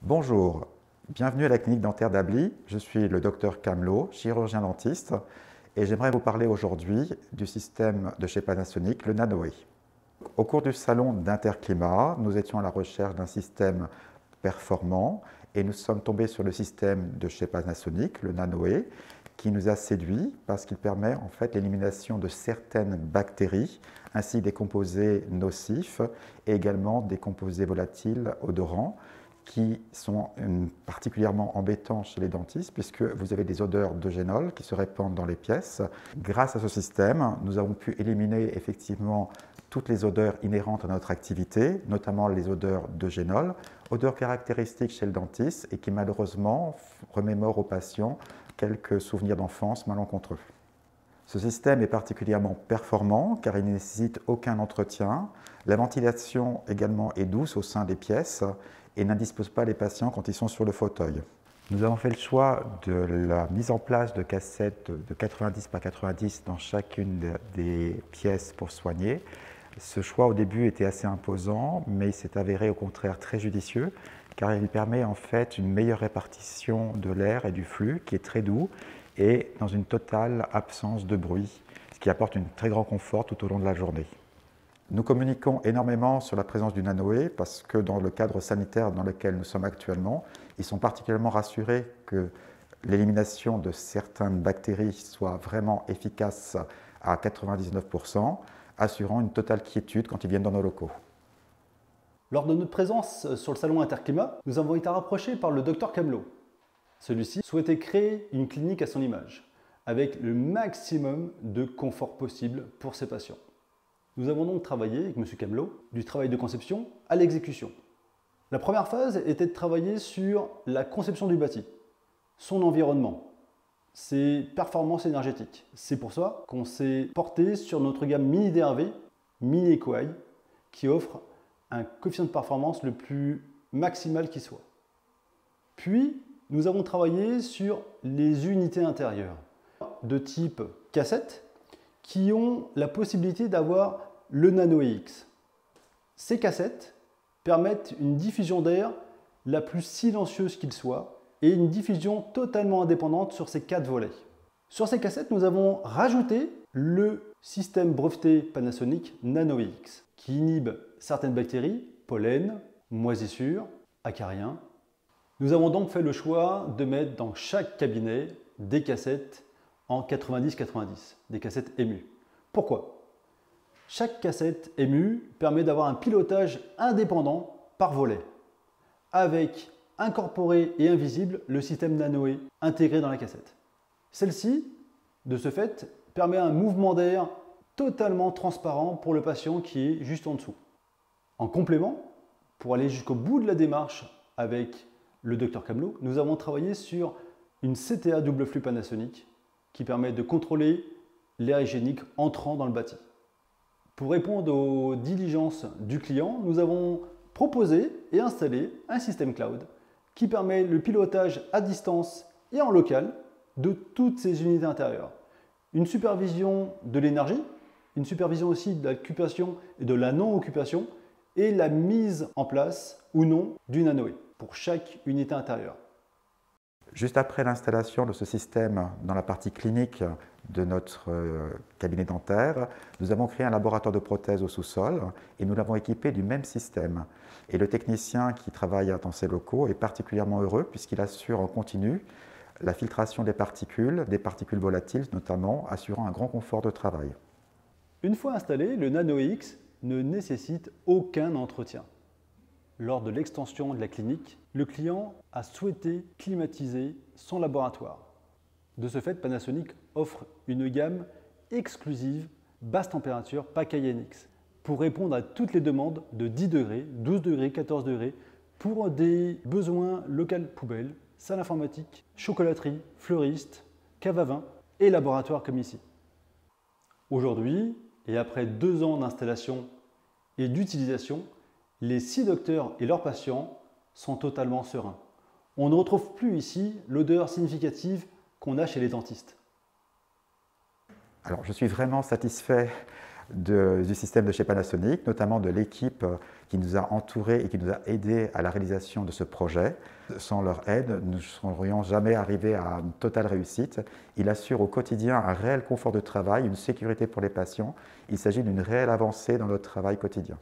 Bonjour, bienvenue à la clinique dentaire d'Ably. Je suis le docteur Camelot, chirurgien dentiste, et j'aimerais vous parler aujourd'hui du système de chez Panasonic, le Nanoe. Au cours du salon d'Interclimat, nous étions à la recherche d'un système performant et nous sommes tombés sur le système de chez Panasonic, le Nanoe, qui nous a séduit parce qu'il permet en fait l'élimination de certaines bactéries ainsi des composés nocifs et également des composés volatiles odorants qui sont particulièrement embêtants chez les dentistes puisque vous avez des odeurs d'eugénol qui se répandent dans les pièces. Grâce à ce système, nous avons pu éliminer effectivement toutes les odeurs inhérentes à notre activité, notamment les odeurs d'eugénol, odeurs caractéristiques chez le dentiste et qui malheureusement remémorent aux patients quelques souvenirs d'enfance malencontreux. Ce système est particulièrement performant car il ne nécessite aucun entretien. La ventilation également est douce au sein des pièces et n'indispose pas les patients quand ils sont sur le fauteuil. Nous avons fait le choix de la mise en place de cassettes de 90 par 90 dans chacune des pièces pour soigner. Ce choix au début était assez imposant, mais il s'est avéré au contraire très judicieux car il permet en fait une meilleure répartition de l'air et du flux qui est très doux et dans une totale absence de bruit, ce qui apporte un très grand confort tout au long de la journée. Nous communiquons énormément sur la présence du Nanoe parce que dans le cadre sanitaire dans lequel nous sommes actuellement, ils sont particulièrement rassurés que l'élimination de certaines bactéries soit vraiment efficace à 99%, assurant une totale quiétude quand ils viennent dans nos locaux. Lors de notre présence sur le salon Interclimat, nous avons été rapprochés par le docteur Camelot. Celui-ci souhaitait créer une clinique à son image, avec le maximum de confort possible pour ses patients. Nous avons donc travaillé avec M. Camelot du travail de conception à l'exécution. La première phase était de travailler sur la conception du bâti, son environnement, ses performances énergétiques. C'est pour ça qu'on s'est porté sur notre gamme Mini DRV, Mini EcoEye, qui offre un coefficient de performance le plus maximal qui soit. Puis, nous avons travaillé sur les unités intérieures de type cassette qui ont la possibilité d'avoir le Nanoe X. Ces cassettes permettent une diffusion d'air la plus silencieuse qu'il soit et une diffusion totalement indépendante sur ces 4 volets. Sur ces cassettes, nous avons rajouté le système breveté Panasonic Nanoe X qui inhibe certaines bactéries, pollen, moisissures, acariens. Nous avons donc fait le choix de mettre dans chaque cabinet des cassettes en 90-90, des cassettes émues. Pourquoi? Chaque cassette émue permet d'avoir un pilotage indépendant par volet, avec incorporé et invisible le système Nanoe intégré dans la cassette. Celle-ci, de ce fait, permet un mouvement d'air totalement transparent pour le patient qui est juste en dessous. En complément, pour aller jusqu'au bout de la démarche avec le Dr Camelot, nous avons travaillé sur une CTA double flux Panasonic qui permet de contrôler l'air hygiénique entrant dans le bâti. Pour répondre aux diligences du client, nous avons proposé et installé un système cloud qui permet le pilotage à distance et en local de toutes ces unités intérieures. Une supervision de l'énergie, une supervision aussi de l'occupation et de la non-occupation et la mise en place ou non du Nanoe pour chaque unité intérieure. Juste après l'installation de ce système dans la partie clinique de notre cabinet dentaire, nous avons créé un laboratoire de prothèses au sous-sol et nous l'avons équipé du même système. Et le technicien qui travaille dans ces locaux est particulièrement heureux puisqu'il assure en continu la filtration des particules volatiles notamment, assurant un grand confort de travail. Une fois installé, le Nanoe X ne nécessite aucun entretien. Lors de l'extension de la clinique, le client a souhaité climatiser son laboratoire. De ce fait, Panasonic offre une gamme exclusive basse température Pacayenne X pour répondre à toutes les demandes de 10 degrés, 12 degrés, 14 degrés pour des besoins local poubelle, salle informatique, chocolaterie, fleuriste, cave à vin et laboratoire comme ici. Aujourd'hui, et après 2 ans d'installation et d'utilisation, les 6 docteurs et leurs patients sont totalement sereins. On ne retrouve plus ici l'odeur significative qu'on a chez les dentistes. Alors, je suis vraiment satisfait du système de chez Panasonic, notamment de l'équipe qui nous a entourés et qui nous a aidés à la réalisation de ce projet. Sans leur aide, nous ne serions jamais arrivés à une totale réussite. Il assure au quotidien un réel confort de travail, une sécurité pour les patients. Il s'agit d'une réelle avancée dans notre travail quotidien.